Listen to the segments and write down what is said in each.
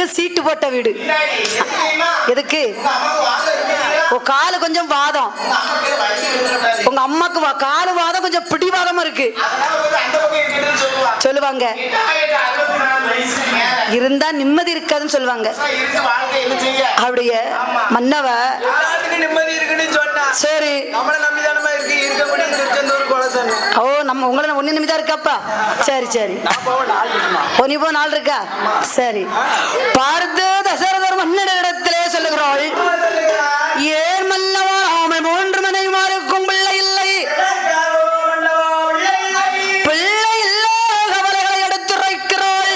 உனக்கு சீட்டு போட்ட வீடு. எதுக்கு? காலு கொஞ்சம் வாதம், உங்க அம்மாக்கு காலு வாதம் கொஞ்சம் பிடிவாதமா இருக்கு சொல்லுவாங்க. இருந்தா நிம்மதி இருக்காதுன்னு சொல்லுவாங்க. அப்படியே மன்னவ நிம்மதி இருக்குன்னு சொன்னா சரி, நம்மள நம்பிதானமா இருக்கு இருக்க முடியும். திருச்செந்தூர் கொலசன் ஓ நம்ம உங்களை ஒண்ணு நிமிதா இருக்காப்பா. சரி சரி, நீ போ நாள் இருக்கா. சரி, பார்த்து தசரதர் மன்னட இடத்திலே சொல்லுகிறாள், ஏன் மல்லவா ஆமை 3 மனைவிமாருக்கும் பிள்ளை இல்லை, பிள்ளை இல்ல கவலைகளை எடுத்துரைக்கிறாள்.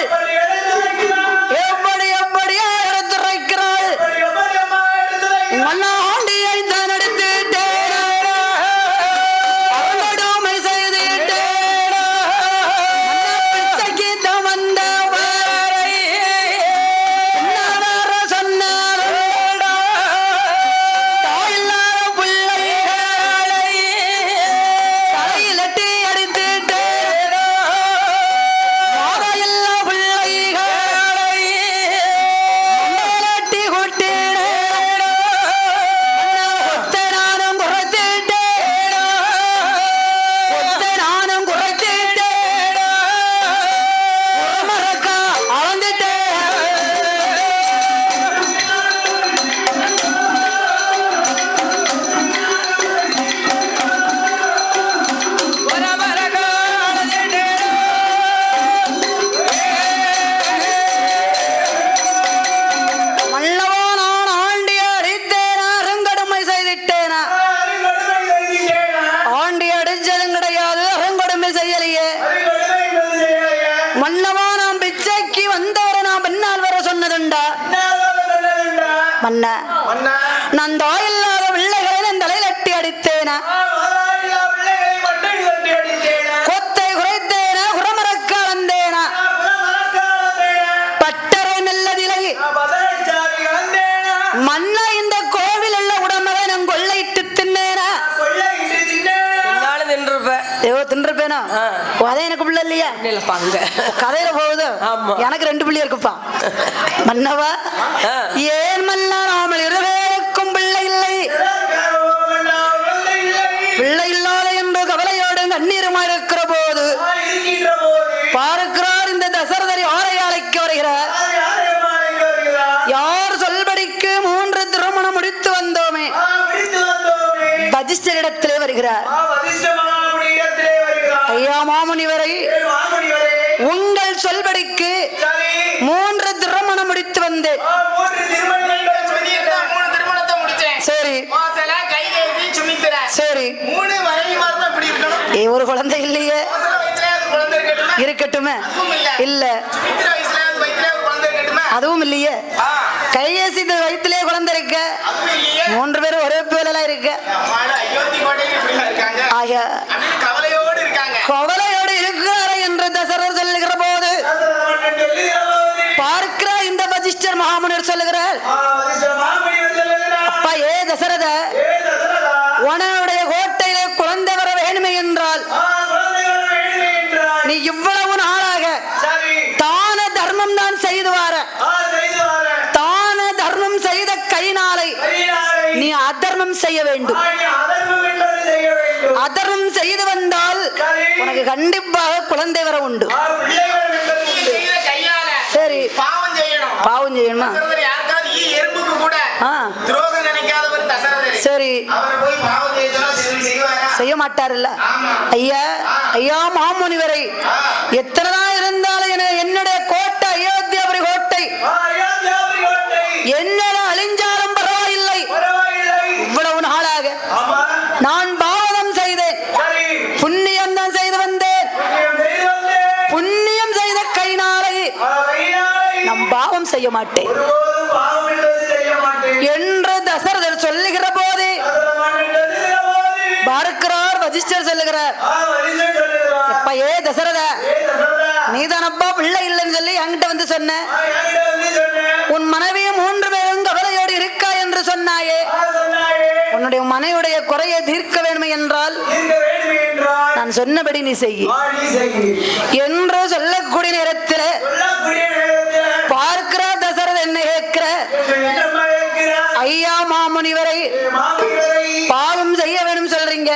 எப்படி எப்படியா எடுத்துரைக்கிறாள். மன்னாண்டியை தான் எடுத்துட்டேன், அவளோடுமை செய்துட்டேன், பிச்சைக்கு தான் வந்தவரை சொன்னார், தாயில்லாத பிள்ளைகளை தலையிலட்டி அடித்துட்டேன், மாதையில்லா பிள்ளைகளை மண்ணிலட்டி கொட்டினேன், கொத்த நானும் குறைத்திட்டேன், கொத்த நானும் குறைத்திட்டேன், மறக்கா அளந்துட்டேன். மல்லவா நான் ஆண்டி அடித்தேனா, அருங்கடுமை செய்துட்டேனா. ஆண்டி அடிச்சதும் கிடையாது, அருங்கடுமை செய்யலையே. மன்னவா நான் பிச்சைக்கு வந்தவரை நான் பின்னால் வர சொன்னதுண்டா. மன்ன நான் தாயில்லாத பிள்ளைகளை என் தலையில் அட்டி அடித்தேனா, கொத்தை குறைத்தேனா, குறமறக்க வந்தேனா, பட்டறை நல்லதிலை மன்ன இந்த கோவில் உள்ள உடம்பை நான் கொள்ளையிட்டு தின்னேனா. தின்றுப்பேனா? அதே எனக்கு பிள்ளை இல்லையா? கதையில போகுது, எனக்கு 2 பிள்ளை இருக்குப்பா. மன்னவா ஏன் மன்னா நாமல் இருவேருக்கும் பிள்ளை இல்லை, பிள்ளை இல்லாத என்று கவலையோடு கண்ணீருமா இருக்கிற போது பார்க்கிறார் இந்த தசரதர் யாரை அழைக்க வருகிறார். யார் சொல்படிக்கு 3 திருமணம் முடித்து வந்தோமே வசிஷ்டரிடத்திலே வருகிறார். ஐயா மாமுனிவரை, உங்கள் சொல்படிக்கு 3 திருமணம் முடித்து வந்தேன். சரி சரி, ஒரு குழந்தை இல்லையே, இருக்கட்டுமே. இல்ல அதுவும் இல்லையே, கையேசி வயிற்றிலே குழந்தை இருக்க, 3 பேரும் ஒரே பேரெல்லாம் இருக்க. கவலையோடு இருக்கிறார் என்று தசரர் சொல்லுகிற போது பார்க்கிற இந்த வசிஷ்டர் மகாமுனிவர் சொல்லுகிறார், அப்பா ஏ தசரத, உன்னுடைய கோட்டையிலே குழந்தை வர வேணுமே என்றால் நீ இவ்வளவு நாளாக தான தர்மம் தான் செய்து வர, தான தர்மம் செய்த கைனாலை நீ அதர்மம் செய்ய வேண்டும். அதர்மம் செய்து வந்தால் உனக்கு கண்டிப்பாக குழந்தை வர உண்டு. சரி, பாவம் செய்யணுமா? சரி, செய்ய மாட்டாருல்ல. ஐயா ஐயா மாமுனிவரை, எத்தனைதான் இருந்தாலும் என்னுடைய கோட்டை அயோத்தியாபுரி கோட்டை என்னோட அழிஞ்சாலும் பரவாயில்லை. இவ்வளவு நாளாக நான் பாவம் செய்தேன், புண்ணியம் தான் செய்து வந்தேன். புண்ணியம் செய்த கைனாலை நம் பாவம் செய்ய மாட்டேன் என்று தசரதர் சொல்லுகிற போது பார்க்கிறார் வசிஷ்டர் சொல்லுகிறார், ஏ தசரத, நீதானப்பா பிள்ளை இல்லைன்னு சொல்லி என்கிட்ட வந்து சொன்ன, உன் மனைவியும் 3 பேரும் கவலையோடு இருக்கா என்று சொன்னாயே, உன்னுடைய மனைவியுடைய குறையை தீர்க்க வேண்டும் என்றால் நான் சொன்னபடி நீ செய்ய என்று சொல்லக்கூடிய நேரத்தில் பார்க்கிற தசரதை ஐயா மாமுனிவரை பாவம் செய்ய வேண்டும் சொல்றீங்க.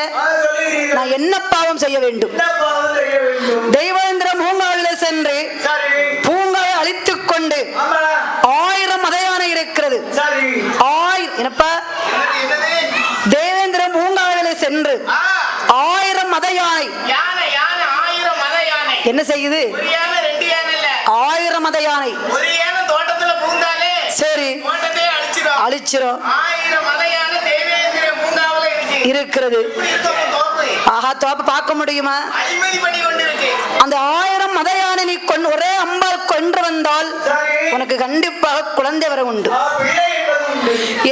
நான் என்ன பாவம் செய்ய வேண்டும்? தெய்வேந்திர பூங்காவில சென்று பூங்காவை அழித்துக் கொண்டு 1000 மதையான இருக்கிறது. என்னப்பா? தேவேந்திர பூங்காவில சென்று 1000 மதையானை என்ன செய்யுது? 1000 மதையானை சரி அழிச்சிரும் இருக்கிறது. ஆஹா, தோப்ப பார்க்க முடியுமா? அந்த 1000 மதையானை நீ ஒரே அம்பால் கொன்று வந்தால் உனக்கு கண்டிப்பாக குழந்தை வர உண்டு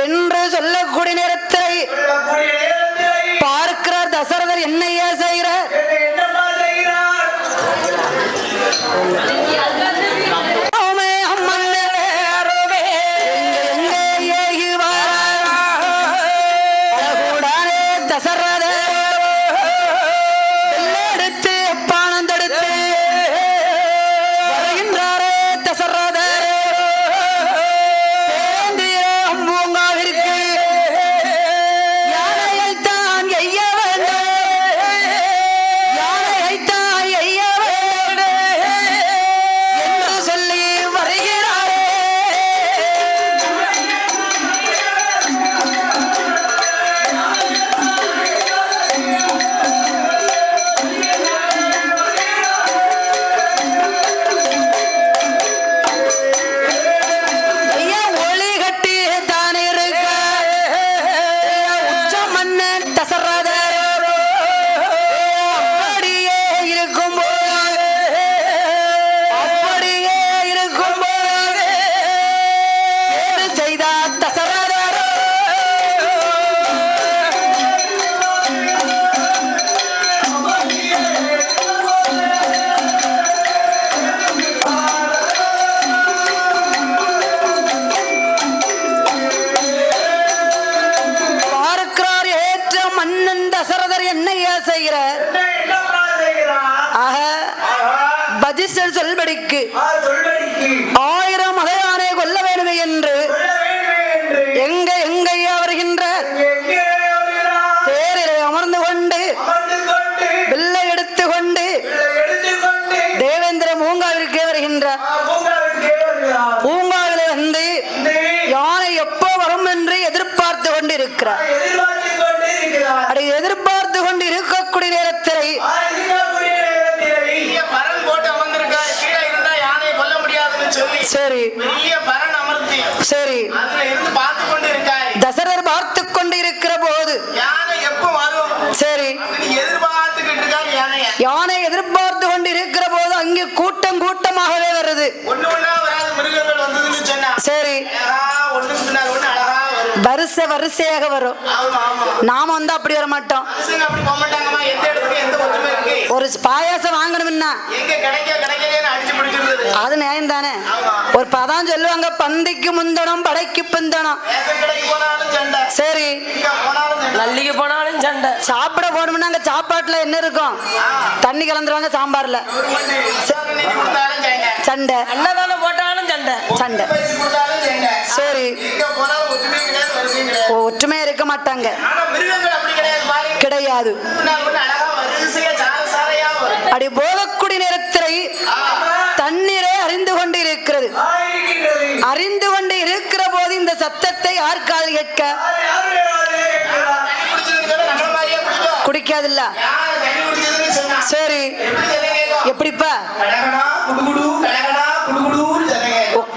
என்று சொல்லக்கூடிய நேரத்தில் பார்க்கிறார் தசரதர். என்னையா செய்கிறார்? சொல்படிக்கு 1000 மதையானை கொல்ல வேண்டுமே என்று எங்க எங்கையா வருகின்ற தேரிலே அமர்ந்து கொண்டு வில்லை எடுத்து கொண்டு தேவேந்திர பூங்காவிற்கே வருகின்ற பூங்காவிலே வந்து யானை எப்போ வரும் என்று எதிர்பார்த்து கொண்டு இருக்கிறார். அதை எதிர்பார்த்து கொண்டு இருக்கக்கூடிய நேரத்தில் சரி சரி தசரர் பார்த்து கொண்டு இருக்கிற போது சரி யானை எதிர்பார்த்து கொண்டு இருக்கிற போது அங்கே கூட்டம் கூட்டமாகவே வருது. சரி வரிசையாக வரும். நாம வந்து அப்படி வர மாட்டோம். ஒரு பாயாசம் வாங்கணும்னா அது நியாயம் தானே. ஒரு பதம் சொல்லுவாங்க, பந்திக்கு முந்தனம் படைக்கு பிந்தனம். சரி நல்லிக்கு போனாலும் சண்டை. சாப்பிட போனோம்னா அங்க சாப்பாட்டுல என்ன இருக்கும்? தண்ணி கலந்துருவாங்க சாம்பார்ல. சண்டை. அன்னதானம் போட்டாலும் சண்டை சண்டை. சரி ஒற்றுமையா இருக்க மாட்டாங்க. கிடையாது. அப்படி போகக்கூடிய நேரத்தில் தண்ணீரை அறிந்து கொண்டு இருக்கிறது. அறிந்து கொண்டு இருக்கிற போது இந்த சத்தத்தை யாருக்கால் கேட்க? குடிக்காதுல்ல. சரி எப்படிப்பா?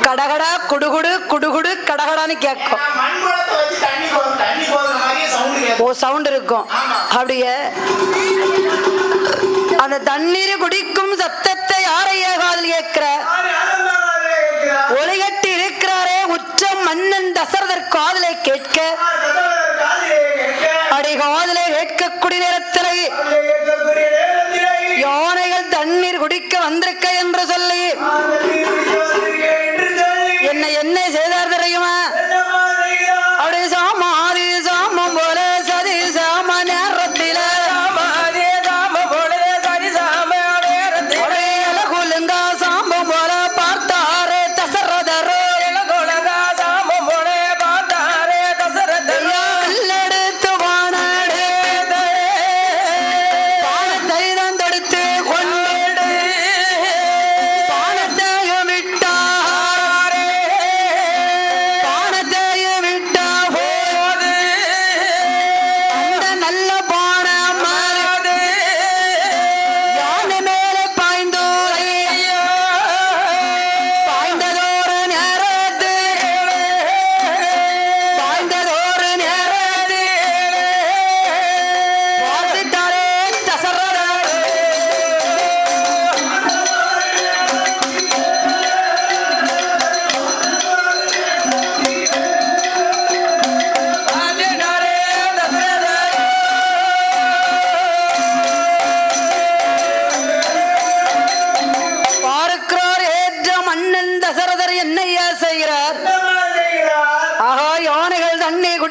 கடகடா குடுகுடு குடுகுடு கடகடான்னு கேட்கும். ஓ சவுண்ட் இருக்கும். அப்படியே அந்த தண்ணீரை குடிக்கும் சத்தத்தை யாரையா காதில் கேட்கிற? ஒளிகட்டி இருக்கிறாரே உச்சம் மன்னன் தசரதர் காதலை கேட்க. அடி காதலை கேட்கக்கூடிய நேரத்தில் யானைகள் தண்ணீர் குடிக்க வந்திருக்க என்று சொல்லி என்ன செய்தார் தெரியுமா? அப்படி சாமாதி சாமம் போல சதி சாம நேரத்தில குலுங்கா சாம்பம் போல பார்த்தாரே தசரதரோ.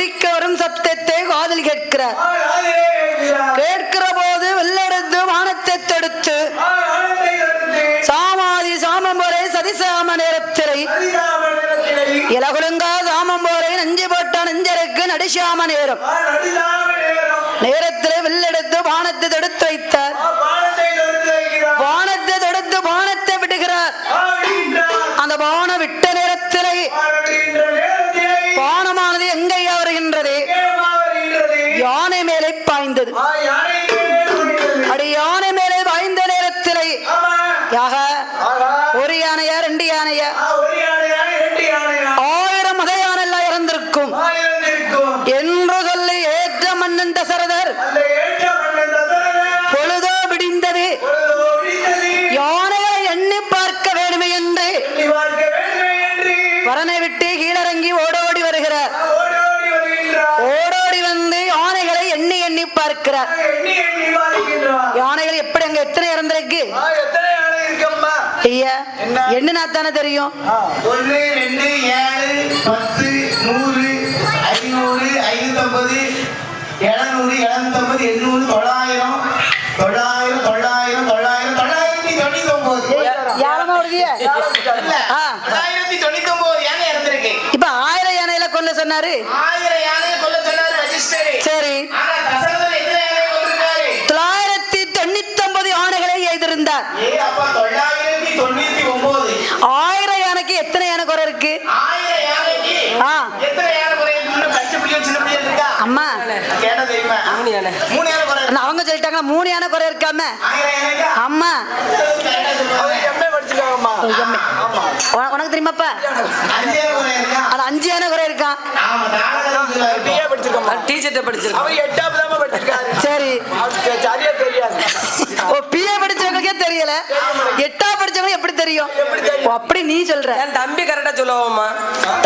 ஒலிக்க வரும் சத்தத்தை காதில் கேட்கிறார். கேட்கிற போது வெள்ளெடுத்து வானத்தை தடுத்து சாமாதி சாமம் போரை சதிசாம நேரத்திரை இலகுலுங்கா சாமம் போரை நஞ்சு போட்ட நெஞ்சருக்கு நடிசாம நேரம் நேரத்திலே வெள்ளெடுத்து வானத்தை தடுத்து வைத்தார். வானத்தை தடுத்து வானத்தை விடுகிறார். அந்த வானம் விட்ட நேரத்திலே வானமானது எங்கேயா வருகின்றது? யானை மேலே பாய்ந்தது. அடி யானை மேலே பாய்ந்த நேரத்திலே யாக ஒரு யானையா 2 யானையா 1000 மத யானை எல்லாம் இறந்திருக்கும் என்று சொல்லி ஏற்ற மன்னன் தசரதர் பொழுதோ விடிந்தது. யானைகளை எண்ணி பார்க்க வேண்டுமே என்று வரனை விட்டு கீழறங்கி ஓடோடி வருகிறார். ஓடோடி வந்து யானைகளை எண்ணி எண்ணி பார்க்கிறார். யானைகள் எப்படி அங்க எத்தனை இறந்திருக்கு ஐயா? எண்ணினா தானே தெரியும். 1 2 7 10 100 500 550 700 750 800 900 900 900 999 யாரமா வருதிய? 999 யானை இறந்திருக்கு. இப்ப 1000 யானையில கொல்ல சொன்னாரு. 1000 யானையை கொல்ல சொன்னாரு ரெஜிஸ்டர். சரி, ஆனா தசரதர் எத்தனை யானை கொன்றாரு? 999 யானைகளை எய்திருந்தார். அப்ப 999 1000 யானைக்கு எத்தனை யானை குறை இருக்கு? 1000 யானைக்கு எத்தனை யானை குறை இருக்கு? பச்சை புலியும் சின்ன புலியும் இருக்கா? அம்மா கேட்டா தெரியுமா? 3 யானை 3 யானை குறை இருக்கு. அவங்க சொல்லிட்டாங்க 3 யானை குறை இருக்காம. 1000 யானைக்கா? அம்மா கரெக்டா சொல்லுவாங்க. எம்ஏ படிச்சிருக்காங்கம்மா. உனக்கு தெரியுமாப்பா? 5 யானை குறை இருக்கா? அது 5 யானை குறை இருக்கான். ஆமா நானும் பிஏ படிச்சிருக்கேம்மா. டீச்சர்ட்ட படிச்சிருக்கோம். அவர் 8ஆவது தான் படிச்சிருக்காரு. சரி, சரியா தெரியாது. ஓ பிஏ படிச்சவங்களுக்கே தெரியல, 8ஆவது படிச்சவங்க எப்படி தெரியும்? ஓ, அப்படி நீ சொல்ற. என் தம்பி கரெக்டா சொல்லுவோம்மா.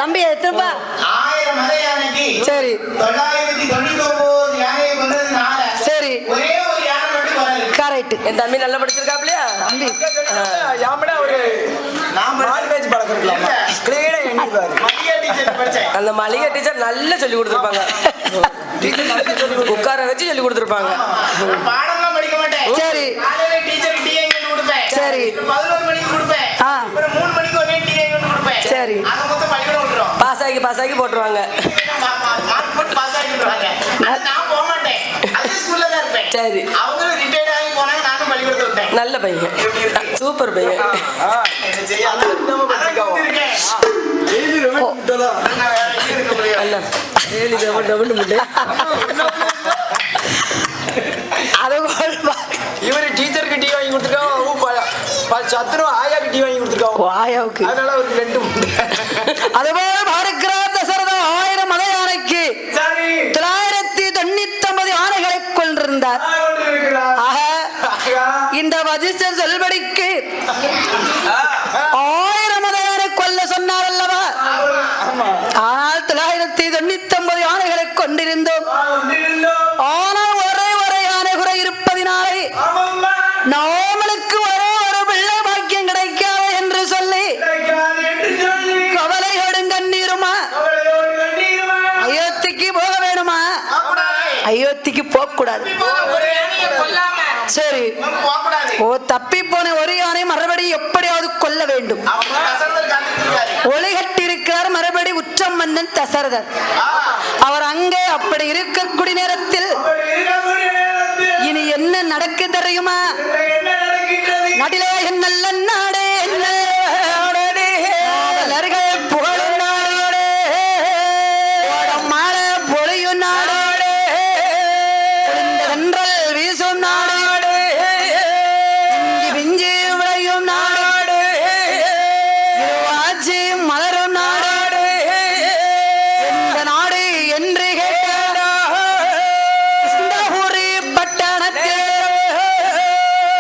தம்பி எத்தனைப்பா? 1000 மத யானைக்கு சரி 999 யானையை கொண்டதுனால சரி ஒரே ஒரு யானை மட்டும் குறை. கரெக்ட். என் தம்பி நல்லா படிச்சிருக்காப்லையா? தம்பி யாமடா ஒரு நான் நான்வெஜ் பழக்கம் இருக்கலாம். கிளீனா எண்ணிப்பாரு. மதிய டீச்சர் படிச்சேன். அந்த மளிகை டீச்சர் நல்லா சொல்லி கொடுத்துருப்பாங்க. உட்கார வச்சு சொல்லி கொடுத்துருப்பாங்க. பாடம்லாம் படிக்க மாட்டேன். சரி காலையில டீச்சருக்கு டீ எங்க கொடுப்பேன். சரி 11 மணிக்கு கொடுப்பேன். அப்புறம் 3 மணிக்கு ஒரே டீ எங்க கொடுப்பேன். சரி அத மொத்தம் பள்ளிக்கூடம் விட்டுறோம். பாஸ் ஆகி போட்டுருவாங்க. மார்க் போட்டு பாஸ் ஆகிடுவாங்க. நான் போக மாட்டேன். அதே ஸ்கூல்ல தான் இருப்பேன். சரி, அவங்களும் ரிட்டையர்ட் ஆகி போனாங்க. நானும் பள்ளிக்கூடத்துல விட்டேன். நல்ல பையன், சூப்பர் பையன். என்ன செய்ய நம்ம படிச்சுக்கோம். அண்ணா டபுள் முட்டை. இவரு டீச்சருக்கு டீ வாங்கி கொடுத்துருக்கான். சத்துரும் ஆயாக்கு டீ வாங்கி கொடுத்துருக்கான். ஆயாவுக்கு. அதனால அவருக்கு 2 முட்டை. அதுபோல பார்க்கிறார் தசரதன் 1000 மத யானைக்கு 999 யானைகளை கொண்டிருந்தார். ஆக இந்த வஜிஷ்டர் சொல்படிக்கு 1000 மத யானை கொல்ல சொன்னார் அல்லவா? ஆனால் 999 யானைகளை கொண்டிருந்தோம். ஆனால் ஒரே யானை குறை இருப்பதினாலே நாமளுக்கு ஒரே ஒரு பிள்ளை பாக்கியம் கிடைக்காது என்று சொல்லி கவலையோடும் கண்ணீருமா அயோத்திக்கு போக வேணுமா? அயோத்திக்கு போக கூடாது. சரி, ஓ தப்பி போன ஒரு யானை மறுபடியும் எப்படியாவது கொல்ல வேண்டும். ஒளிகட்டிருக்கிறார் மறுபடி உச்சம் மன்னன் தசரதர். அவர் அங்கே அப்படி இருக்கக்கூடிய நேரத்தில் இனி என்ன நடக்கு தெரியுமா? நாட்டிலே நல்ல நாடே புகழும் நாடே மாலை பொழியும் நாடே தென்றல் வீசும் நாடே விஞ்சி விளையும் நாடே ஆட்சி மலரும் நாடே இந்த நாடு என்று கேட்டூரி பட்டணத்தில்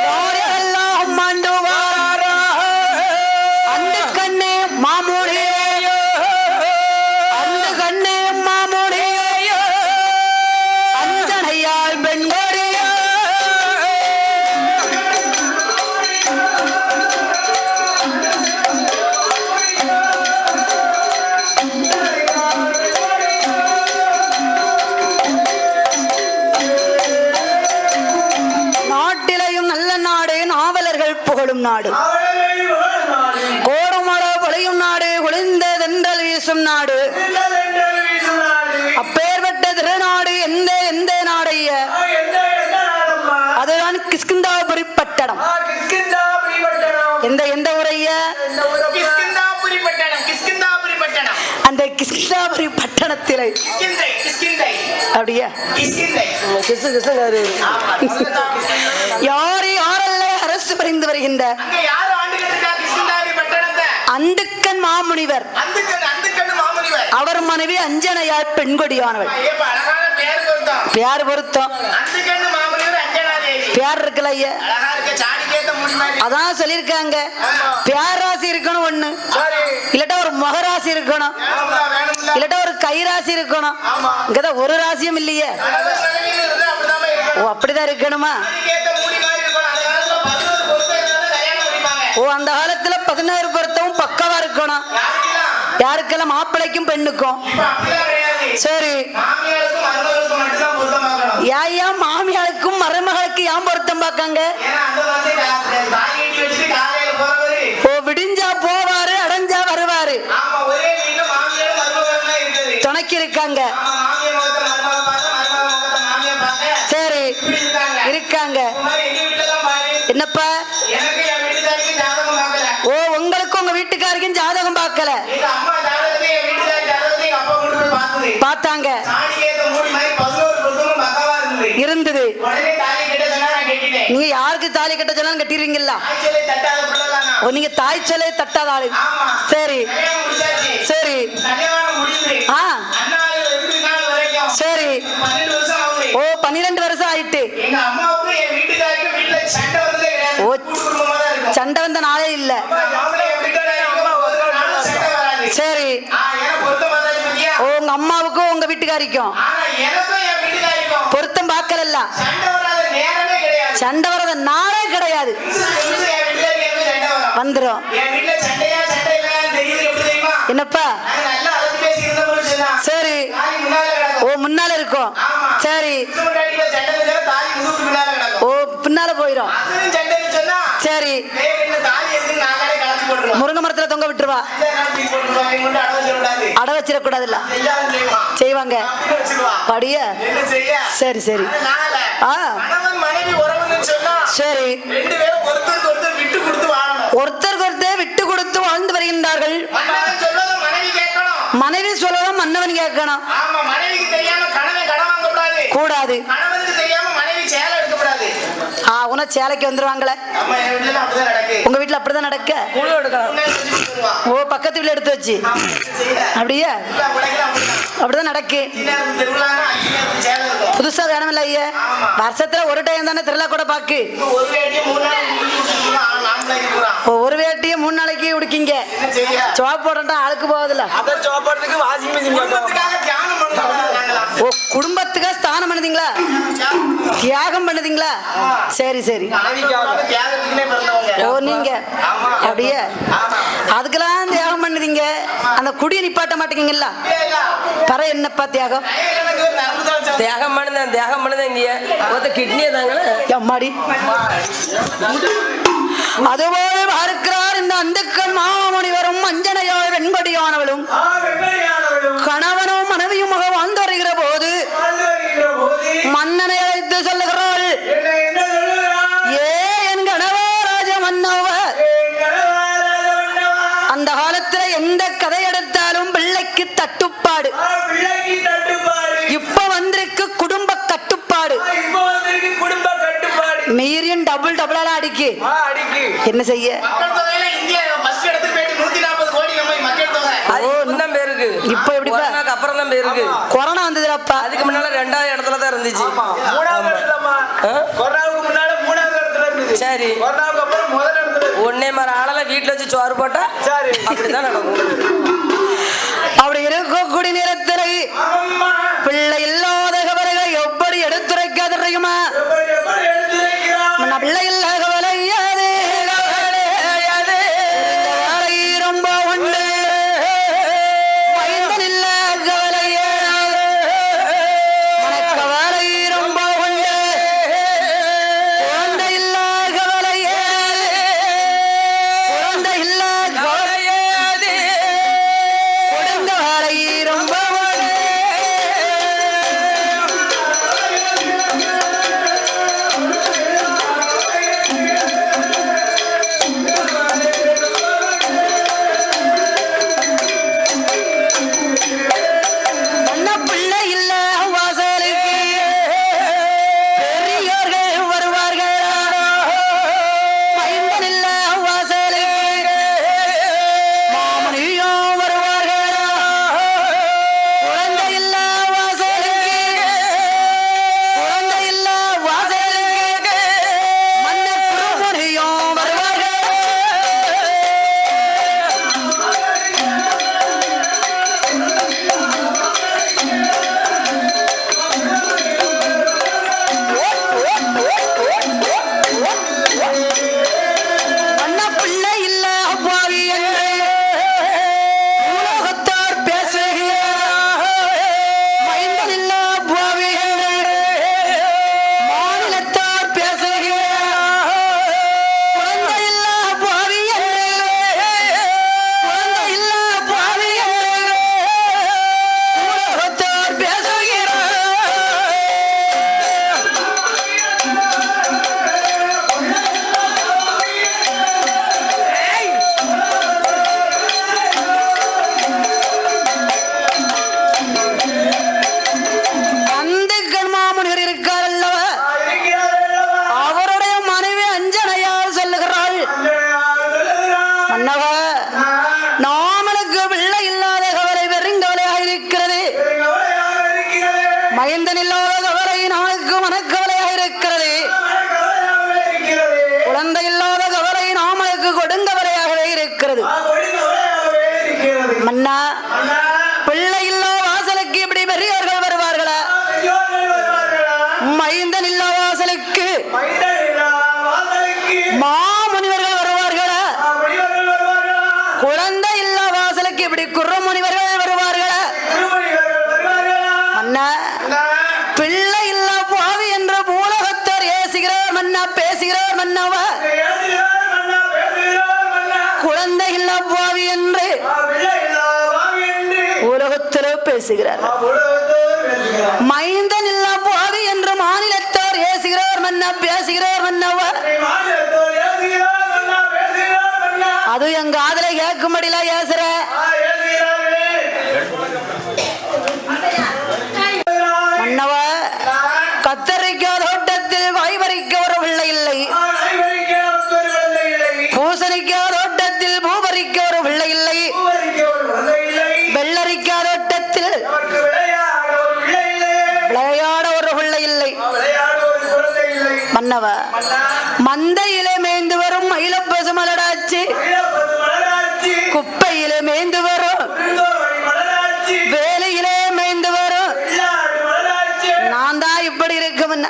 யாரெல்லாம் மாண்டுவாரா காவலர்கள் புகழும் நாடு, கோடமழை பொழியும் நாடு, குளிர்ந்த தென்றல் வீசும் நாடு, அப்பேற்பட்ட திருநாடு எந்த எந்த நாடைய, அதுதான் கிஷ்கிந்தாபுரி பட்டணம். எந்த எந்த உரைய அந்த கிஷ்கிந்தாபுரி பட்டணத்திலே அப்படியா கிசு கிசுங்காரு. யார் யாரெல்ல அரசு புரிந்து வருகின்ற அந்துக்கன் மாமுனிவர், அவர் மனைவி அஞ்சனையார் பெண்கொடியானவள். பேர் பொருத்தம் பேர் இருக்குல்ல ஐயா, அதான் சொல்லியிருக்காங்க. பேராசி இருக்கணும் ஒண்ணு, இல்லாட்டா ஒரு மகராசி இருக்கணும், இல்லாட்டா ஒரு கைராசி இருக்கணும். இங்கதான் ஒரு ராசியும் இல்லையே. ஓ அப்படிதான் இருக்கணுமா? ஓ அந்த காலத்துல 16 பொருத்தமும் பக்கவா இருக்கணும். யாருக்கெல்லாம்? மாப்பிள்ளைக்கும் பெண்ணுக்கும். சரி, ஏன் மாமியாருக்கும் மருமகளுக்கு ஏன் பொருத்தம் பார்க்காங்க? ஓ விடிஞ்சா போவாரு, அடைஞ்சா வருவாரு, துணைக்கு இருக்காங்க. சரி இருக்காங்க. என்னப்பா? ஓ உங்களுக்கு உங்க வீட்டுக்காருக்கும் ஜாதகம் பார்க்கல? பார்த்தாங்க, இருந்தது. நீங்க யாருக்கு தாலி கட்ட சொன்னாலும் கட்டிடுவீங்களா? நீங்க தாய் சொல்லை தட்டாத ஆளு. சரி சரி சரி. ஓ 12 வருஷம் ஆயிட்டு. ஓ சண்டை வந்த நாளே இல்ல. சரி. ஓ உங்க அம்மாவுக்கும் உங்க வீட்டுக்காரிக்கும் பொருத்தம் பார்க்கல. சண்டை வராத நாளே கிடையாது. வந்துரும். என்னப்பா? சரி. ஓ முன்னால இருக்கும். சரி. ஓ பின்னால போயிரும். சரி. முருங்கை மரத்துல தொங்க விட்டுருவா. அட வச்சிடக்கூடாதுல்ல, செய்வாங்க படிய. சரி சரி. சரி, ஒருத்தருக்கு ஒருத்தர் விட்டு கொடுத்து வாழ்ந்து வருகின்றார்கள். மனைவி சொல்லவும் மன்னவன் கேட்கணும். கூடாது. உன சேலைக்கு வந்துருவாங்களே. உங்க வீட்டுல அப்படிதான் நடக்க? ஓ பக்கத்து வீட்டுல எடுத்து வச்சு அப்படியே அப்படிதான் நடக்கு. புதுசா வேணுமில்ல ஐயா? வருஷத்துல ஒரு டைம் தானே திருவிழா கூட பாக்கு. ஒரு வேட்டியை 3 நாளைக்கு உடுக்கிங்க. சோப் போட்டா ஆளுக்கு போவதில்ல. ஓ குடும்பத்துக்காக ஸ்தானம் பண்ணுதீங்களா? தியாகம் பண்ணுதீங்களா? சரி சரி. ஓ நீங்க அப்படியே அதுக்கெல்லாம் தியாகம் பண்ணுதீங்க. அந்த குடியை நிப்பாட்ட மாட்டீங்களா? பர என்னப்பா தியாகம்? தியாகம் பண்ணுதேன் தியாகம் பண்ணுதேன். இங்க கிட்னியை தாங்களே அம்மாடி. அதுபோல பார்க்கிறார் இந்த அந்துக்கள் மாமுனிவரும் அஞ்சனையாய் வெண்படியானவளும் கணவனும் மனைவியும் வாழ்ந்து வருகிற போது மன்னனை அழைத்து சொல்லுகிறாள், ஏ என் கணவராஜ மன்னவர், அந்த காலத்துல எந்த கதை எடுத்தாலும் பிள்ளைக்கு தட்டுப்பாடு, இப்ப வந்திருக்கு குடும்ப கட்டுப்பாடு. மீறியும் டபுள் டபுளால அடிக்கு. என்ன செய்ய? இப்ப எப்படி அப்புறம் தான் பேருக்கு கொரோனா வந்ததுலப்பா. அதுக்கு முன்னால 2வது இடத்துல தான் இருந்துச்சு. சரி, ஒன்னே மாதிரி ஆளல வீட்டுல வச்சு சோறு போட்டா அப்படிதான் நடக்கும். அப்படி இருக்கக்கூடிய நேரத்தில் பிள்ளை இல்லாத கவலைகளை எப்படி எடுத்துரைக்காத தெரியுமா? பிள்ளை இல்ல கவலை ரொம்ப உண்டு, வயதில் கவலை கவலை ரொம்ப உண்டு, குழந்தை இல்ல கவலை மைந்தனில்லாத கவலை நாளுக்கு மனக்கவலையாக இருக்கிறது. குழந்தை இல்லாத கவலை நாமளுக்கு கொடுங்கவலையாகவே இருக்கிறது. மன்னா, பிள்ளை இல்லா வாசலுக்கு இப்படி பெரியவர்கள் வருவார்களா? மைந்தன் இல்லா வாசலுக்கு மாமுனிவர்கள் வருவார்களா? குழந்தை இல்லா வாசலுக்கு இப்படி குர்ரமுனிவர்கள் வருவார்களா? மன்னா, பிள்ளை இல்லா பாவி என்ற பூலகத்தர் ஏசுகிறார் மன்னா, பேசுகிறார் மன்னவா. குழந்தை இல்லா பாவி என்று உலகத்தில் பேசுகிறார். மைந்தன் இல்லா பாவி என்று மாநிலத்தார் ஏசுகிறார் மன்னா, பேசுகிறார் மன்னவா. அது எங்க காதுல கேட்கும்படியில ஏசுற. மன்னவா, கத்தரிக்காய் தோட்டத்தில் காய் பறிக்க ஒரு பிள்ளை இல்லை. பூசணிக்காய் தோட்டத்தில் பூ பறிக்க ஒரு பிள்ளை இல்லை. வெள்ளரிக்காய் தோட்டத்தில் விளையாட ஒரு பிள்ளை இல்லை. மன்னவா, மந்தையிலே மேய்ந்து வரும் மயில பசுமலடாச்சு, குப்பையிலே மேய்ந்து வரும், வேலையிலே மேய்ந்து வரும். நான் தான் இப்படி இருக்கும்.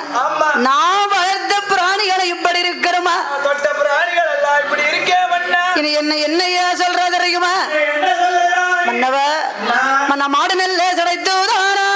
நான் வளர்த்த பிராணிகளை இப்படி இருக்கிறோமா? இனி என்னையா சொல்ற தெரியுமா? மன்னவா, மன்ன மாடு நெல்ல சடைத்தோதானா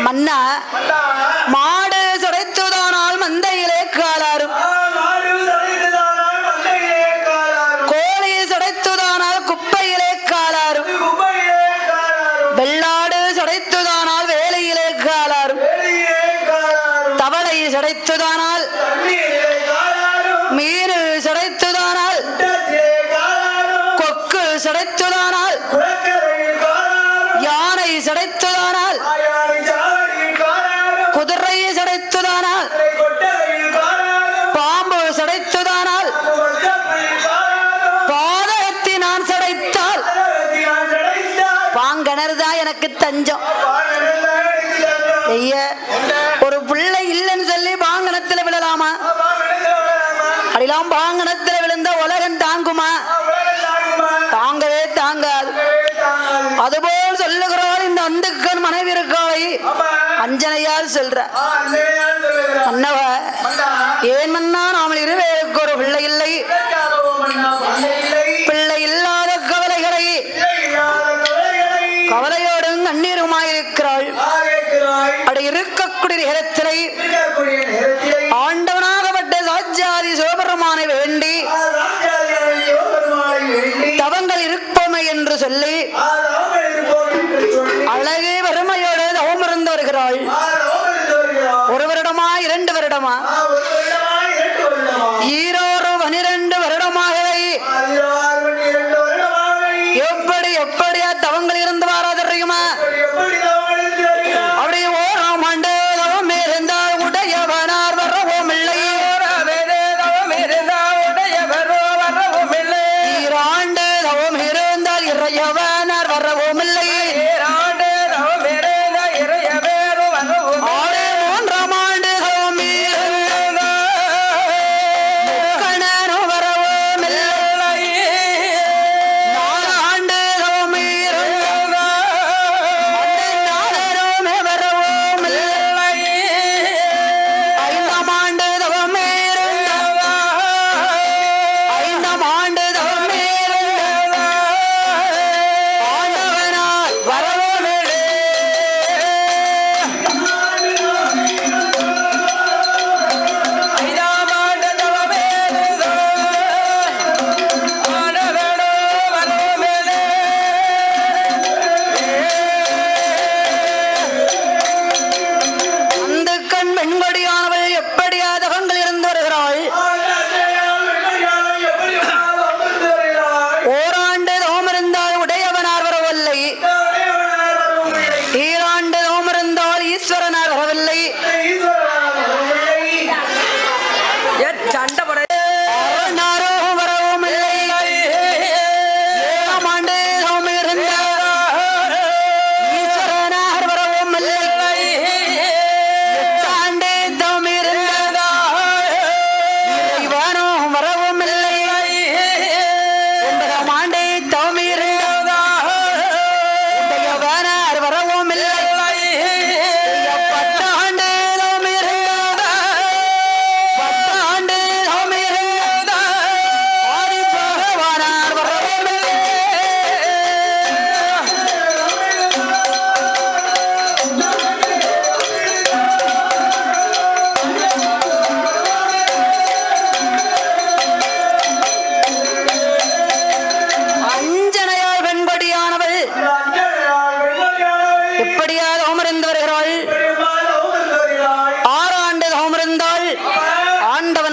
மன்னா, மாடு சுடைத்துதானால் மந்தையிலே காலாரும், கோழி சுடைத்துதானால் குப்பையிலே காலாரும், வெள்ளாடு சுடைத்துதானால் வேலையிலே காலாரும், தவளை சுடைத்துதானால், மீன் சுடைத்துதானால், கொக்கு சுடைத்துதானால், யானை சுடைத்துதானால், குதிரை சடைத்துதானால், பாம்பு சடைத்துதானால், பாதகத்தை நான் சடைத்தால் பாங்கணர்தா எனக்கு தஞ்சம். ஐயா, ஒரு பிள்ளை இல்லைன்னு சொல்லி பாங்கணத்துல விழலாமா? அடிலாம் பாங்கணத்துல விழுந்த உலகம் தாங்குமா? தாங்கவே தாங்காது. அதுபோல் சொல்லுகிறாள் இந்த அந்துக்கன் மனைவி இருக்காளை அஞ்சனையால் சொல்ற. மன்னவா, ஏன் மன்னா, நாமல் இருவேருக்கு ஒரு பிள்ளை இல்லை. பிள்ளை இல்லாத கவலைகளை கவலையோடும் கண்ணீருமாயிருக்கிறாள். அப்படி இருக்கக்கூடிய நேரத்திலே ஆண்டவனாகப்பட்ட சாட்சாதி சிவபெருமானை வேண்டி தவங்கள் இருப்போமே என்று சொல்லி அழகு வறுமையோடு தவம் இருந்து வருகிறாள். ஒரு வருடமா 2 வருடமா ஈரோரு 12 வருடமாகவே எப்படி எப்படியா தவங்கள் இருந்து வாரா தெரியுமா? அப்படியே ஓராம் ஆண்டு தவம் இருந்தால் உடையவனார் வரவும் இல்லை. ஈராண்டு தவம் இருந்தால் இறையவனார் வரவும் இல்லை.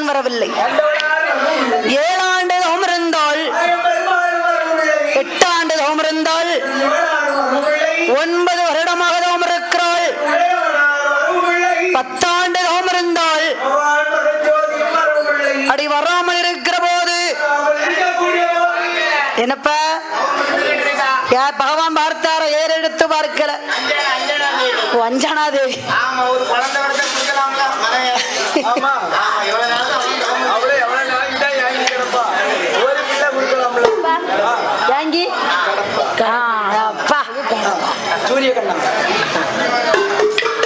வரவில்லை. 7 ஆண்டு தவம் இருந்தால், 8 ஆண்டு தவம் இருந்தால், 9 வருடமாக தவம் இருக்கிறாள். 10 ஆண்டு தவம் இருந்தால் அடி வராமல் இருக்கிற போது என்னப்பா பகவான் பார்த்தாரோ? ஏறெடுத்து பார்க்கல. அஞ்சனா தேவி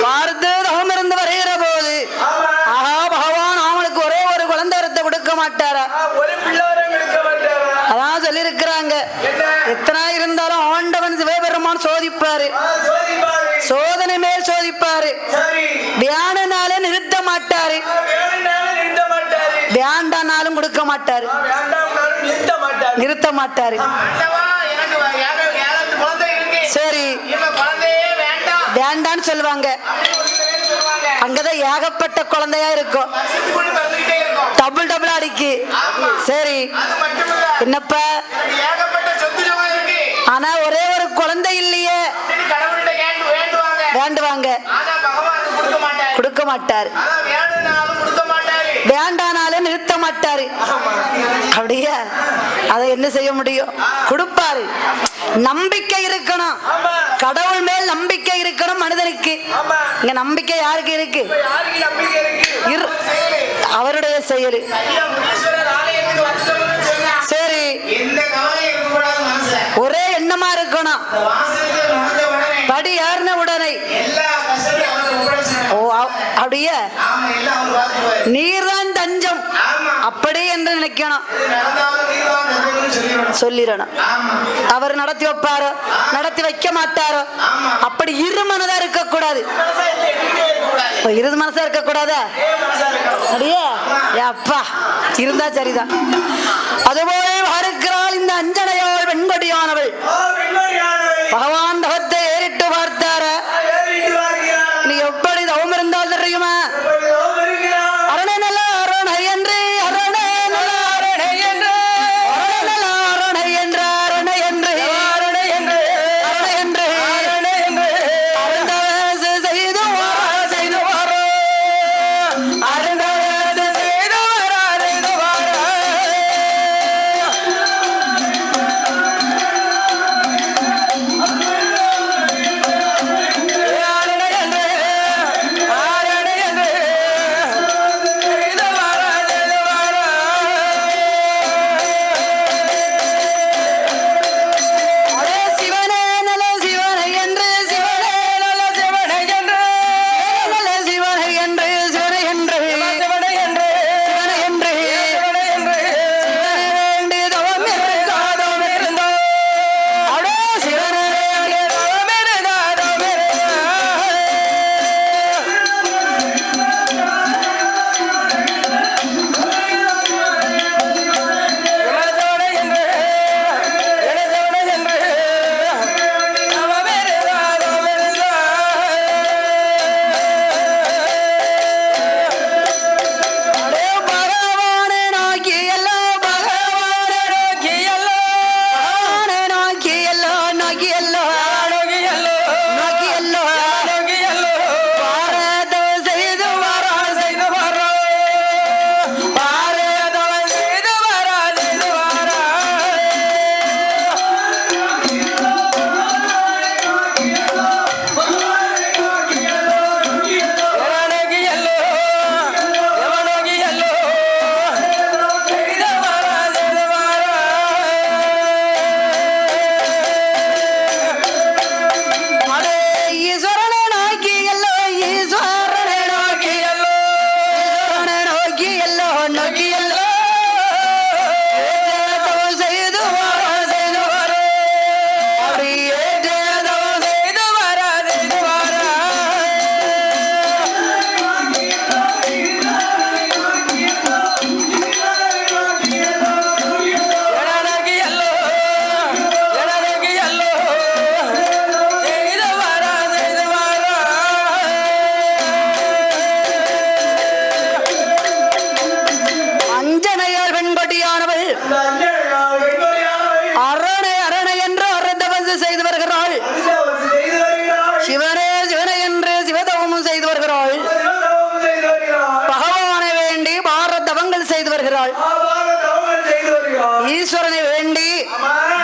பார்த்து தவம் இருந்து வருகிற போது ஆஹா பகவான் அவனுக்கு ஒரே ஒரு குழந்தை வரத்தை கொடுக்க மாட்டாரா? அதான் சொல்லி இருக்கிறாங்க. எத்தனை இருந்தாலும் ஆண்டவன் சிவபெருமான் சோதிப்பாரு, சோதனை மேல் சோதிப்பாரு. தியானனால நிறுத்த மாட்டாரு, தியானாலும் கொடுக்க மாட்டாரு, நிறுத்த மாட்டாரு. சரி வேண்டான்னு சொல்லுவாங்க. அங்கதான் ஏகப்பட்ட குழந்தையா இருக்கும், டபுள் டபுள் அடிக்கு. சரி என்னப்பா ஆனா ஒரே ஒரு குழந்தை இல்லையே, வேண்டுவாங்க, கொடுக்க மாட்டாரு, வேண்டானாலும் நிறுத்த மாட்டாரு. அப்படியே அதை என்ன செய்ய முடியும்? கொடுப்பாரு. நம்பிக்கை இருக்கணும், கடவுள் மேல் நம்பிக்கை இருக்கணும் மனிதனுக்கு. இங்க நம்பிக்கை யாருக்கு இருக்கு? அவருடைய செயல். சரி ஒரே எண்ணமா இருக்கணும். படி ஏறின உடனே அப்படியே நீர்தான் தஞ்சம் அப்படி என்று நினைக்கணும், சொல்லிடணும். அவர் நடத்தி வைப்பாரோ நடத்தி வைக்க மாட்டாரோ? அப்படி இருமனதா இருக்க கூடாது, இரு மனசா இருக்க கூடாதா? அப்படியே அப்பா இருந்தா சரிதான். அதுபோல் பார்க்கிறாள் இந்த அஞ்சனையாள் வெண்கொடியானவள். பகவான் தவத்தை ஏறிட்டு பார்த்தார. நீ எப்படி தவம் இருந்தால் தெரியுமா? அரணை நல்ல அரணை என்று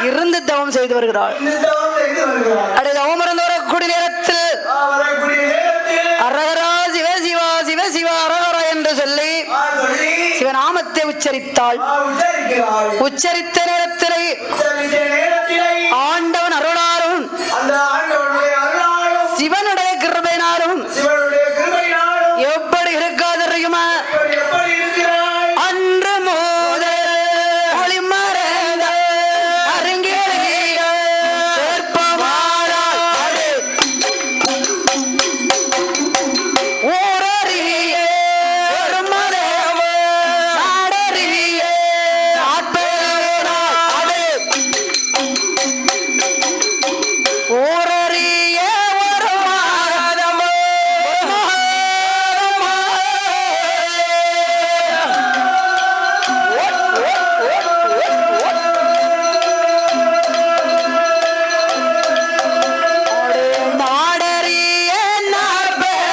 இருந்து தவம் செய்து வருகிறாள். அடே தவம் இருந்து வரக்கூடிய நேரத்தில் அரகரா சிவ சிவா சிவ சிவா அரகரா என்று சொல்லி சிவநாமத்தை உச்சரித்தாள். உச்சரித்த நேரத்திலே ஆண்டவன் அருளாரும் சிவனுடைய கிருபையினாலும் எப்படி இருக்காதறியுமா அன்று முதல் ஒளிமறைந்த அருங்கேறிய சேர்ப்பமானாள் ஊரறிய பெருமதேவ நாடறிய நாட்பேனாள் ஊரறிய ஒரு மாதமோ நாடறிய நாட்பேதுனா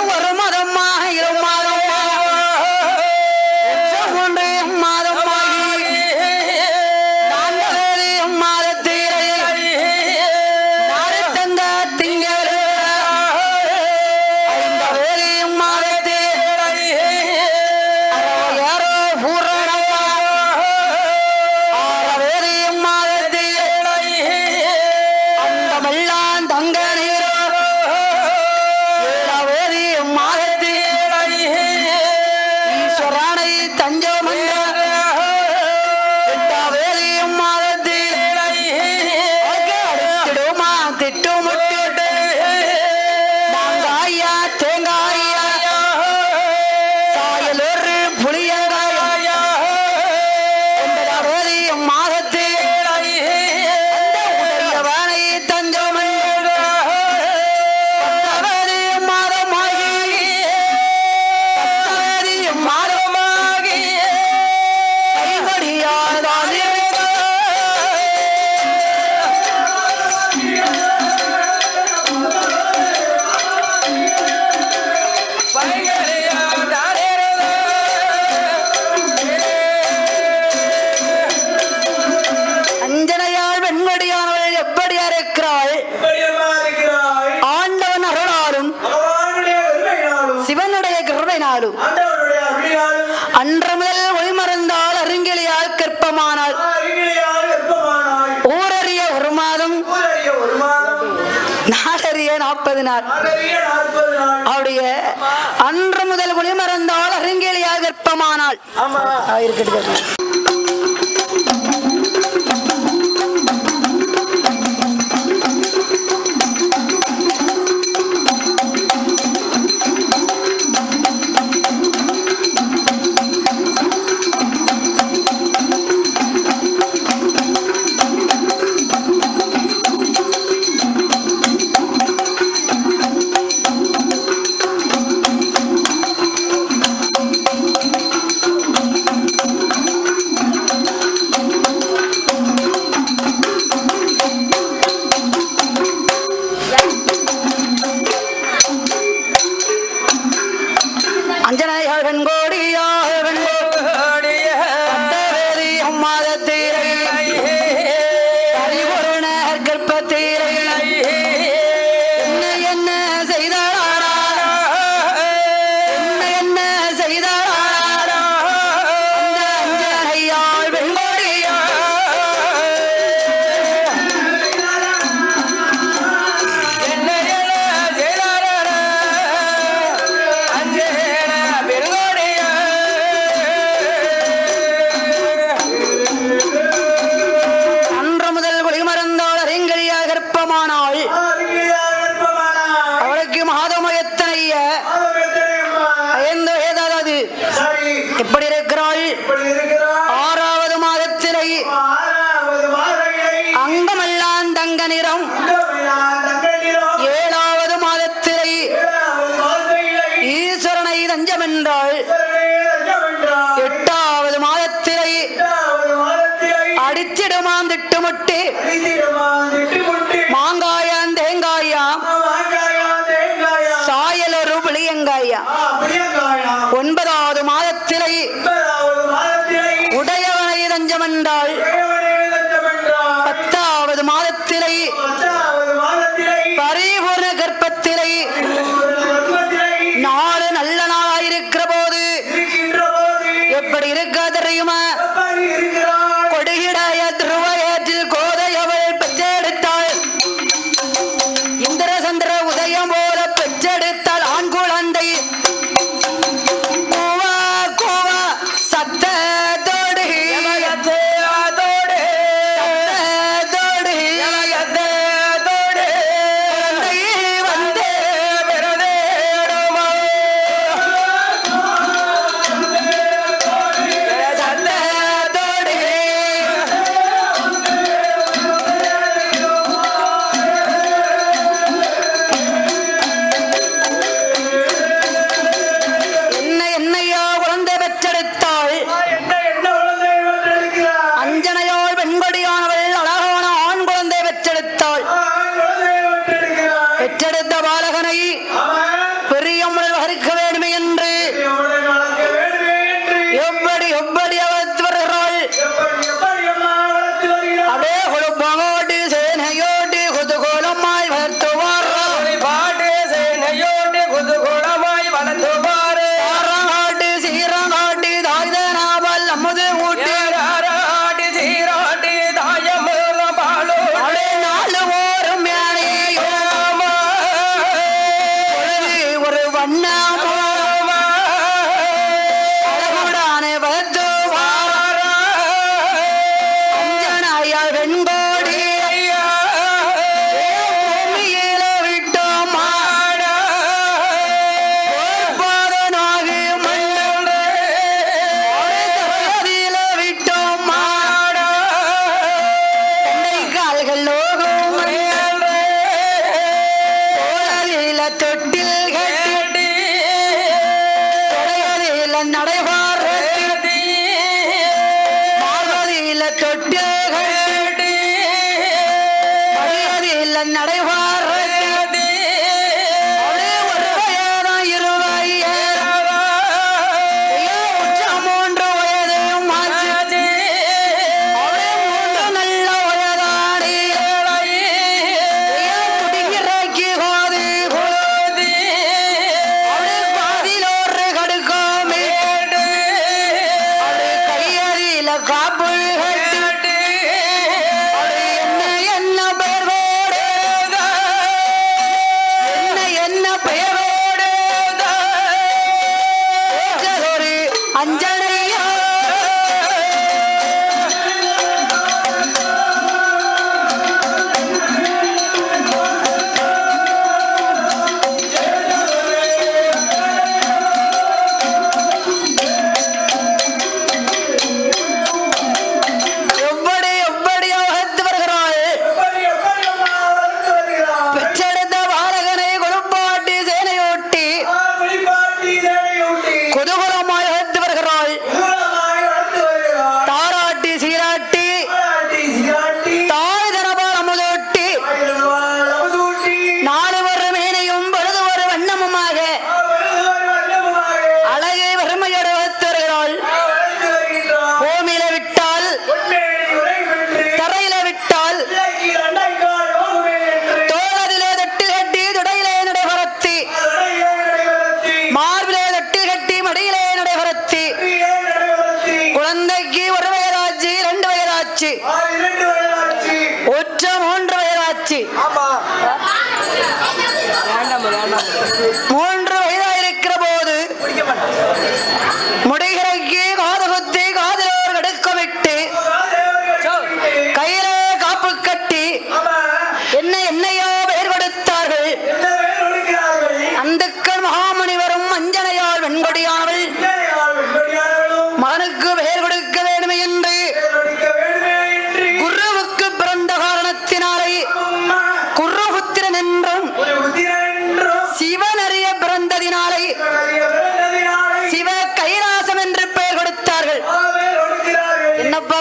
ஒரு மாதமா இரு மாதமா ஒன்று மாதமாகி நான்கு மாதத்தீரை நாரத்தங்க திங்கள் ஐந்து மாதத்தீரை யாரோ பூரணமா ஆறு மாதத்தீரை அந்தமெல்லாம் தங்க நீரோ ஏழாவேரி மாதத்தீரை ஈஸ்வரானை தஞ்சம் எட்டாவேரி மாதத்தீரை அடித்திடுமா திட்டுமுட்டு மாங்காயா தேங்காயா சாயலொரு புளியங்காயா ஒன்பதாவேரி மாதத்தீரை உடையவனை தஞ்சம் பத்தாவது மாதமாகி பத்தாவது மாதமாகி கைவடியாதானே அஞ்சனையால் வெண்மடியானவள் எப்படியா இருக்கிறாள் ஆண்டவன் அருளாலும் சிவனுடைய கிருபையினாலும் அன்று முதல் ஒளிமறந்தால் அருங்கிலியால் கற்பமானாள் ஊரறிய ஒரு மாதம் நாடறிய 40 நாள் அவருடைய அன்று முதல் ஒளிமறந்தால் அருங்கிலியால் கற்பமானாள். இருக்கட்டும். தஞ்சம் என்றாள் 8வது மாதத்திலே அடிச்சிடுமாம் திட்டுமுட்டி மாங்காயாம் தேங்காயாம் சாயலொரு புளியங்காயாம் 9வது மாதத்திலே உடையவனை தஞ்சம் என்றாள் 10வது மாதத்திலே பரிபூர்ண கர்ப்பத்திலே 4 நல்ல நாளாயிருக்கிற போது எப்படி இருக்கா தெரியுமா? கொடிகிடைய திருவயத்தில் கோதையவள் பெற்றெடுத்தாள். இந்திர சந்திர உதயம் போல பெற்றெடுத்தாள் ஆண் குழந்தை. கூவா கூவா சத்தத்தோடு பெற்றெடுத்த பாலகனை பெரியம்மன் வகிக்க வேண்டுமே என்று எப்படி எப்படி அவத்து வருகிறாள். அப்படியே குழுப்பங்கோட்டு சேனையோட்டு குதுகோலமாய் வளர்த்துவார் ஆறாட்டு சீரங்காட்டி தாய்தனாவல் அமுது ஊட்டி காப்பு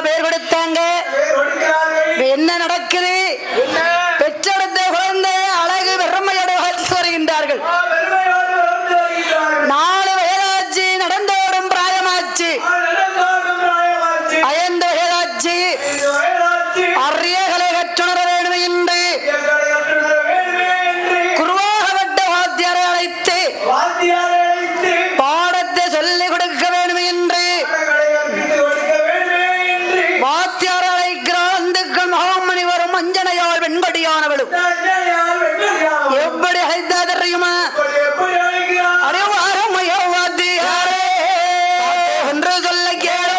பேர் கொடுத்தாங்க. என்ன நடக்குது? பெற்றெடுத்த குழந்தை அழகு பெருமையோடு வளர்த்து வருகின்றார்கள். 4 வயதாச்சு, நடந்தோடும் பிராயமாச்சு, 5 வயதாச்சு, அரிய கலை கற்றுணர வேண்டும் என்று குருவாகப்பட்ட வாத்தியாரை அழைத்து பாடத்தை சொல்லிக் கொடுக்க வேண்டும் என்று வாத்தியார் அழைக்கிறார். அந்துக்கள் மகாமணி வரும் அஞ்சனையாள் வெண்கொடியானவளும் எப்படி அழைத்தா தெரியுமா? அறிவாரமையோ வாத்தியாரே என்று சொல்ல கேளு,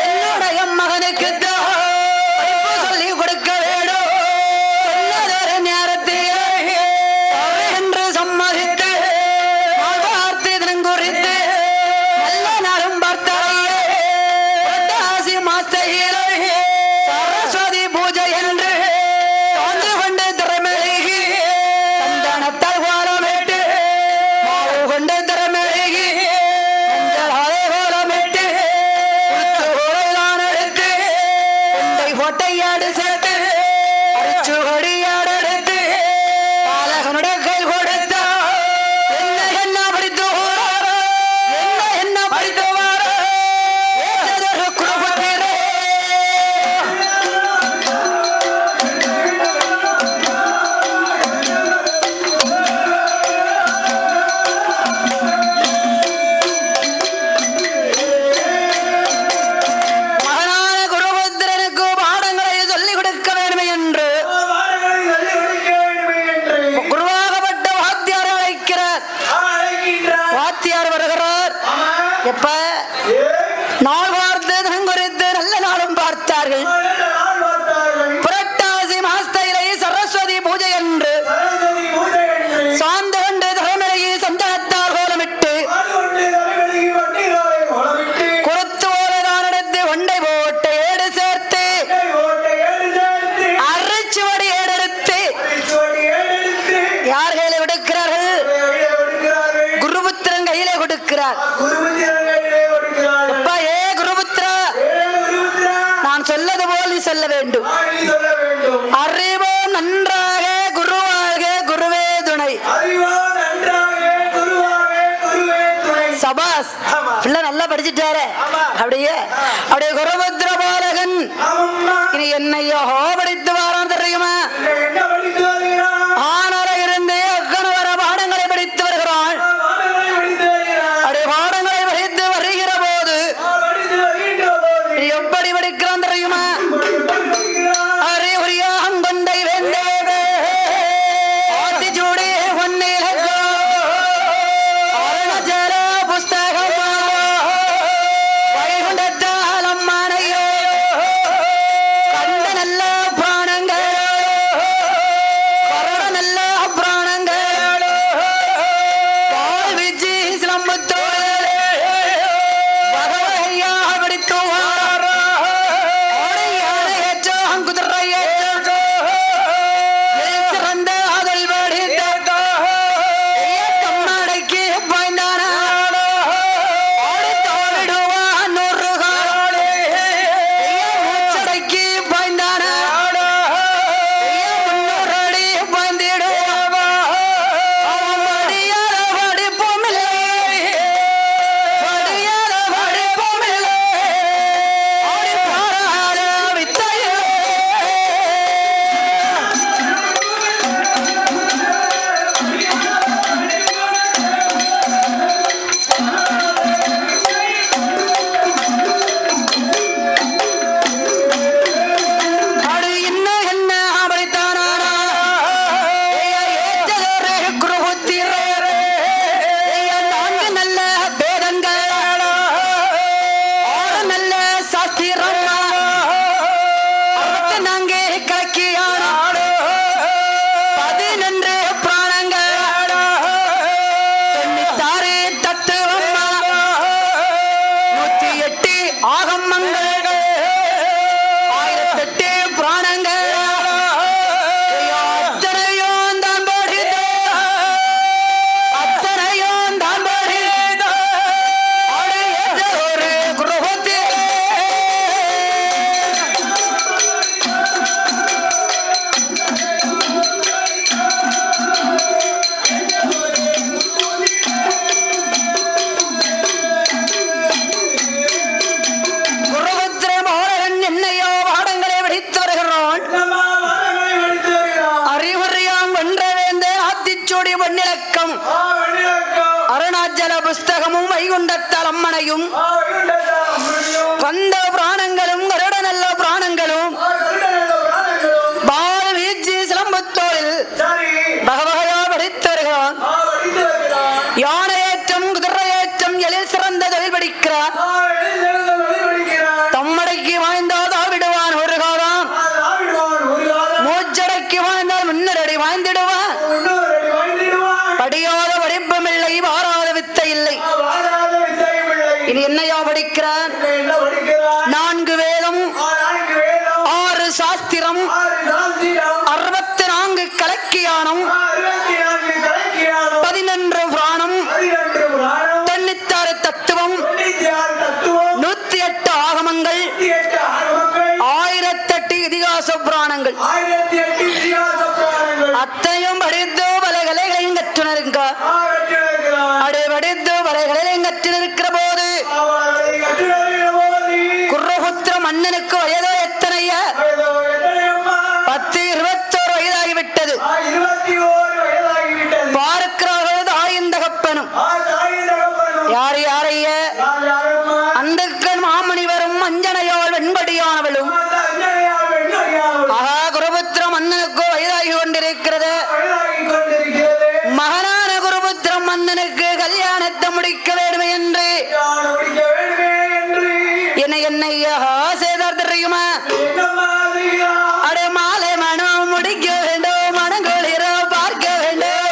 என்னுடைய மகனுக்கு சொல்லி கொடுக்க வேண்டும். சொன்னதொரு நேரத்தில் என்று சம்மதித்து வார்த்தை தினங்குறித்து நல்ல நாளும் பார்த்தாசி மாஸ்தையிலே சரஸ்வதி பூஜை என்று தோன்று கொண்டு திறமெழுகி சந்தனத்தால் கோலமிட்டு மாவு கொண்டு திறமெழுகி மஞ்சளாலே கோலமிட்டு கோலைதான் எடுத்து கொண்டை போட்டையாடு சேர்த்து அரிச்சு கொடியாடு எடுத்து பாலகனுடைய கை கொடுத்தா என்ன படித்து என்ன படித்து குருபத்திரே மகனான குருபத்திரனுக்கு பாடங்களை சொல்லிக் கொடுக்க வேண்டும் என்று குருவாகப்பட்ட வாத்தியார் அழைக்கிறார். வாத்தியார் வருகிறார். எப்ப நாள் பார்த்து தினம் குறித்து நல்ல நாளும் பார்த்தார்கள். புரட்டாசி மாஸ்தையிலே சரஸ்வதி பூஜை என்று சார்ந்து கொண்டு தலைமையை சந்தனத்தால் கோலமிட்டு குருத்து ஓலைதான் எடுத்து ஒண்டை போட்டு ஏடு சேர்த்து அரைச்சுவடி ஏடு எடுத்து யார் கையில கொடுக்கிறார்கள்? குருபுத்திரன் கையிலே கொடுக்கிறார். அப்பா, ஏ குருபுத்திரா, நான் சொல்லது போல் நீ சொல்ல வேண்டும். அறிவோ நன்றாக குருவாக குருவே துணை. சபாஸ், பிள்ளை நல்லா படிச்சுட்டாரு. அப்படியே அப்படியே குருபுத்திர பாலகன் இனி என்னையோ படித்து வாரான் தெரியுமா? ஆனர இருந்து அக்கன வர பாடங்களை படித்து வருகிறான். அப்படியே பாடங்களை படித்து வருகிற போது எப்படி படிக்கிறான் தெரியுமா? அரே உரியாங்கொண்டை வேண்டே ஆத்திச்சூடி ஒன்னிலக்கோ அருணாச்சல புஸ்தகமா வைகுண்டத்தாலம் மானையோ கண்ட நல்ல பிராணங்கள் கருட நல்ல பிராணங்கள் வாழ்விச்சி சிலம்புத்தோடு வகவையா படித்துவார். அருணாச்சல புஸ்தகமும் வைகுண்டத்தால் அம்மனையும் கந்த பிராணங்களும் கருட நல்ல பிராணங்களும் பால் வீச்சு சிலம்பத்தோளில் பகவகையா படித்தருகிறான். யானையேற்றம் குதிரையேற்றம் எழில் சிறந்த தொழில் படிக்கிறார். தம்மடைக்கு வாய்ந்தாதா விடுவான் ஒரு காலம், மூச்சடைக்கு வாழ்ந்தால் முன்னரடி வாய்ந்திடுவான். படியாத படிப்புமில்லை, வாராத வித்தை இல்லை. இனி என்னையா படிக்கிறான்? 4 வேதம், 6 சாஸ்திரம், 64 கலக்கியானம், 11 புராணம், 96 தத்துவம், 108 ஆகமங்கள், 1008 இதிகாச புராணங்கள் அத்தையும் படித்து பலகலைகளையும் கற்றுனருங்க. அடே படித்து பலகலைகளையும் கற்றிருக்கிற போது குர்ரபுத்திர மன்னனுக்கு வயதோ எத்தனைய? 10, 21 வயதாகிவிட்டது. பார்க்கிறார்கள் தாயின் தகப்பனும். யார் யாரைய? அந்தக்கன் மாமணிவரும் அஞ்சனையால் வெண்படியானவளும். ஆகா, குருபுத்திர மன்னனுக்கு வயதாகி கொண்டிருக்கிறது. மகனான குருபுத்திர மன்னனுக்கு கல்யாணத்தை முடிக்க வேண்டும் என்று என்னையா செய்தார் தெரியுமா? அடே மாலை மனம் முடிக்க வேண்டும், மனங்குளிர பார்க்க வேண்டும்.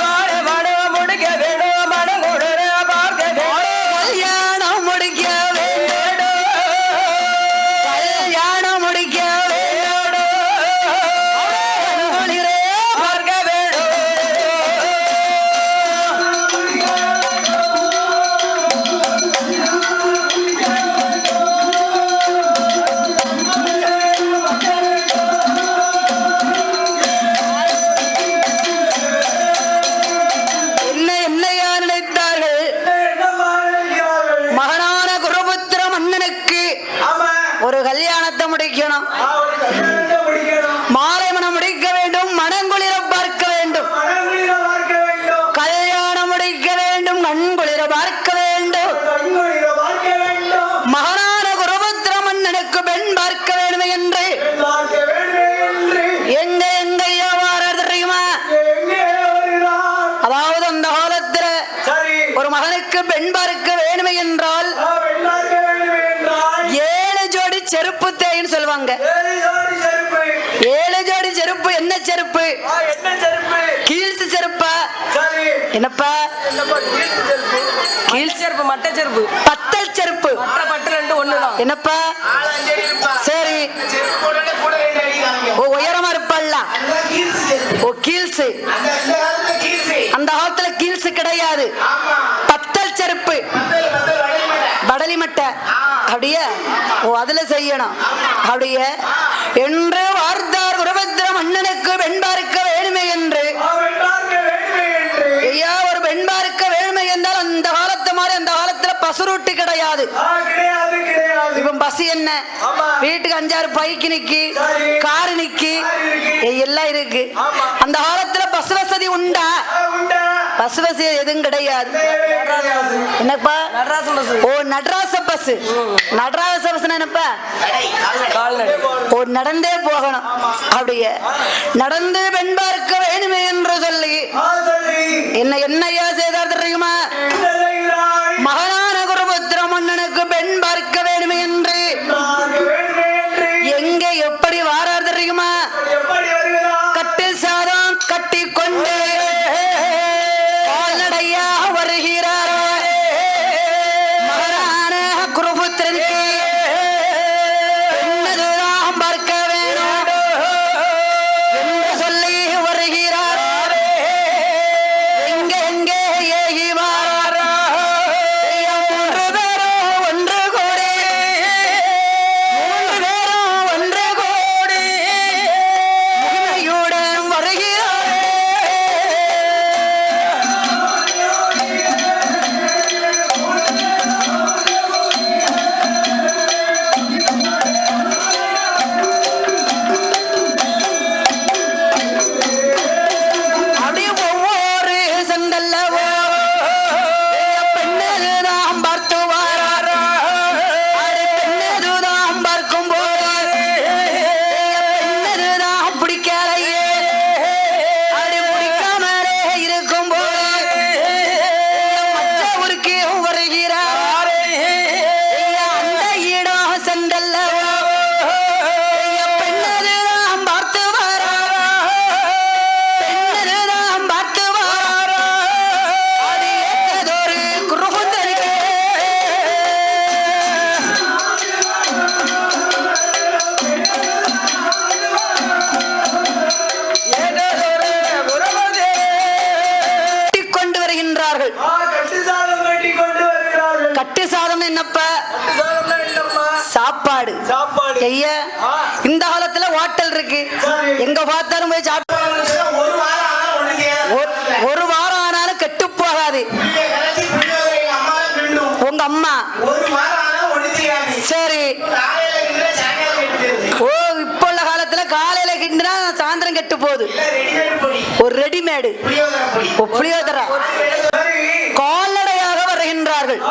மனம் முடிக்க வேண்டும், மனங்குளிர பார்க்க வேண்டும். கல்யாணம் முடிக்க வேண்டும், கல்யாணம் முடிக்க வேண்டும், மனங்குளிர பார்க்க வேண்டும். என்னையா நினைத்தார்கள்? மகனான குருபுத்திர மன்னனுக்கு ஒரு கல்யாணத்தை முடிக்கணும், மாலை மனம் முடிக்க வேண்டும், மனங்குளிர பார்க்க வேண்டும். கல்யாணம் முடிக்க வேண்டும், கண்குளிர பார்க்க வேண்டும். மகனான குருபுத்திர மன்னனுக்கு பெண் பார்க்க வேண்டும் என்று எங்கேயா வாரார் தெரியுமா? அதாவது அந்த காலத்துல ஒரு மகனுக்கு பெண் பார்க்க வேணுமே என்றால் 7 ஜோடி செருப்பு தேயின்னு சொல்லுவாங்க. 7 ஜோடி செருப்பு. என்ன செருப்பு? கீழ்ஸ் செருப்பா? என்னப்பா? கீழ் செருப்பு, மட்டை செருப்பு, பத்தல் செருப்பு. பட்டு 2 ஒண்ணுதான். என்னப்பா? சரி, உயரமா இருப்பல்ல. ஓ, கீழ்ஸ். அந்த காலத்துல கீழ்ஸ் கிடையாது, பத்தல் செருப்பு, படலி மட்டை. அப்படியே ஓ, அதுல செய்யணும். அப்படியே என்று வார்த்தார் குருபத்திர மன்னனுக்கு பெண் பார்க்க வேணுமே என்று. ஐயா, ஒரு பெண் பார்க்க வேணுமே என்றால் அந்த காலத்து மாதிரி அந்த காலத்துல பசுரூட்டி கிடையாது. இப்ப பஸ் என்ன, வீட்டுக்கு 5-6 பைக்கு நிக்கி, காரு நிக்கி, எல்லாம் இருக்கு. அந்த காலத்துல பஸ் வசதி உண்டா? பஸ் வசதி எதுவும் கிடையாது. என்னப்பா? ஓ, நடராச பஸ். நடராச பஸ் என்னப்பா? ஓ, நடந்தே போகணும். அப்படியே நடந்து பெண் பார்க்க வேணுமே என்று சொல்லி என்னையா செய்தார் தெரியுமா? மகனான குருபுத்திர மன்னனுக்கு பெண் பார்க்க வேணுமே என்று எங்க எப்படி வாரார் தெரியுமா? கட்டில் சாதம் கட்டி கொண்டு கால்நடையா வருகிறார். மகனான குருபுத்திரனுக்கு என்னதுதான் பார்க்க வேணும் என்று சொல்லி வருகிறார். எங்கே ஏகி வாரார். வீட்டுக்கு வருகிறார் அந்த இடம் சென்றல்ல பெண்ணதுதான் பார்த்து வாரா பெண்ணதுதான் பார்த்து வாரா அது ஏற்றதொரு குருகுந்தரிக்கே கொண்டு வருகின்றார்கள். கட்டு சாதம் என்னப்ப சாப்பாடு ஐயா இந்த காலத்துல ஹோட்டல் இருக்கு எங்க பார்த்தாலும் போய் ஒரு வாரம் ஆனாலும் கெட்டு போகாது உங்க அம்மா சரி ஓ இப்ப உள்ள காலத்துல காலையில கிண்டினா சாயந்தரம் கெட்டு போகுது ஒரு ரெடிமேடு புளியோதரை கால்நடையாக வருகின்றார்கள்